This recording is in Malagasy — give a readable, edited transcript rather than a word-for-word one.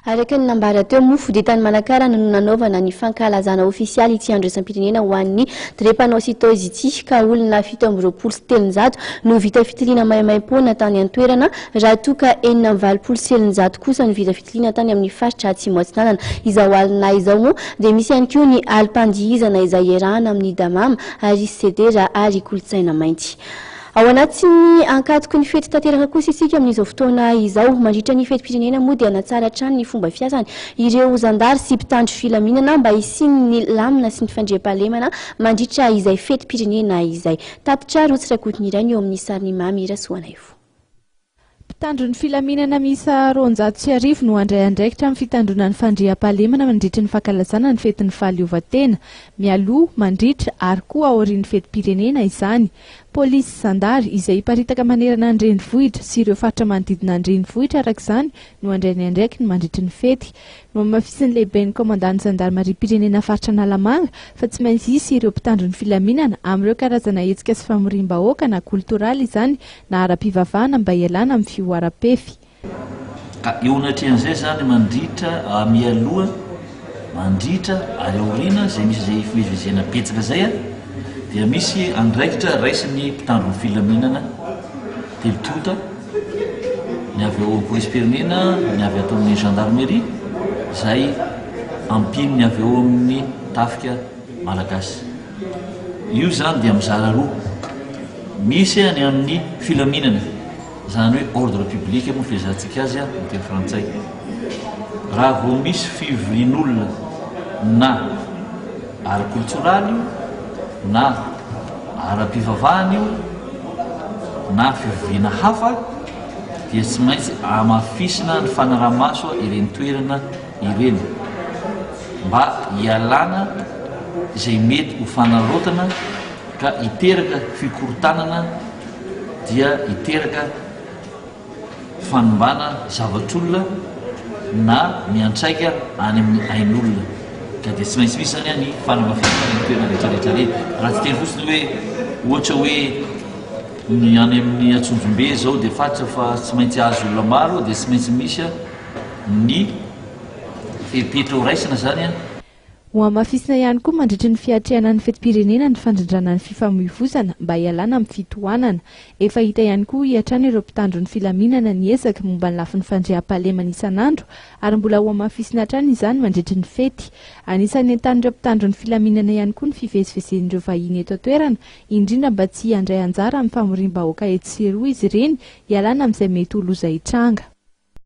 Araka ny nambara teo mofo de tany Manakara no nanaovana ny fankalazana ofisialy ity andro isam-pirenena ho an'ny drepanocytose ity ka olona 720 no vita fitiliana maimaimpona tany an-toerana raha toka 920 kosa no vita fitiliana tany amin'ny faritra Atsimo Atsinanana. Izao alina izao moa dia misy ihany koa ny alim-pandihizana izay iarahana amin'ny damama ary sedera ary kolotsaina mainty. Ao anatin'ny ankatoko ny fety tanteraka kosa isika amin'izao fotoana izao mandritra ny fetim-pirenena moa dia hanatsara hatrany ny fomba fiasany ireo Zandary sy mpitandro filaminana mba hisian'ny lamina sy ny fandriam-pahalaemana mandritra izay fetim-pirenena izay. Tatitra rotsy rakotiny iray eo amin'ny sariny mamy Rasoanaivo. Mpitandro ny filaminana miisa 250 no andray andraikitra amin'ny fitandrona ny fandriam-pahalaemana mandritra ny fankalazana ny fetin'ny fahaleovantena mialoha mandritra ary koa aorian'ny fetim-pirenena izany. Polisy Zandary izay iparitaka manerana an-drenivohitra sy ireo faritra manodidina an-drenivohitra arak'izany no andrainy andraiky ny mandritra ny fety. No mafisiny lehibe ny komandany Zandary Mari-pirenena faritra Analamanga fa tsy maintsy isy ireo mpitandro ny filaminana amin'ireo karazana hetsika sy famoriam-bahoaka na kultoraly izany na ara-pivavahana mba hialana amin'ny fioaram-pefy. Eo anatrehan'izay zany mandritra mialoha mandritra ary aoriana zay misy zay fivezivezena betsaka zay dia misy andraikitra raisin'ny mpitandro ny filaminana telotota ny avy ao polisim-pirenena ny avy ato amin'ny gendarmerie zay ampiny ny avy ao amin'ny tafika malagasy. Io zany dia mizara roa, misy any amin'ny filaminana zany hoe ordre public moa fizahantsika azy amin'ny teny frantsay. Raha vao misy fivorian'olona na ara-kultsoraly na ara-pivavahana io na fivoriana hafa dia tsy maintsy amafisina ny fanaraha-maso ireny toerana ireny mba hialana izay mety ho fanarotana ka hiteraka fikorotanana dia hiteraka fanombana zavatr'olona na miantsaika any amin'ny ain'olona ka dia tsy maintsy misy zany ny fanamafisana ny toerana rehetrarehetra reny. Raha tsy teny fotsiny hoe ohatra hoe ny any amin'ny Atsonjombe zao dia fatra fa tsy maintsy azo olona maro dia tsy maintsy misy ny fepetra ho raisina zany ho amafisina ihany koa mandritra ny fiatrehana ny fetim-pirenena ny fandrindrana ny fifamoivoizana mba hialana amin'ny fitohanana. Efa hita ihany koa hiatrany ireo mpitandro ny filaminana ny ezaka momba ny lafin'ny fandriam-pahalaemana isan'andro ary mbola ho amafisina hatrany izany mandritra ny fety. Anisan'ny entan'ireo mpitandro ny filaminana ihany koa ny fivezivezen'ireo vahiny eto an-toerana indrindra mba tsy handray anjara amin'ny famoriam-bahoaka etsy sy eroa izy ireny hialana amin'izay mety ho loza hitranga.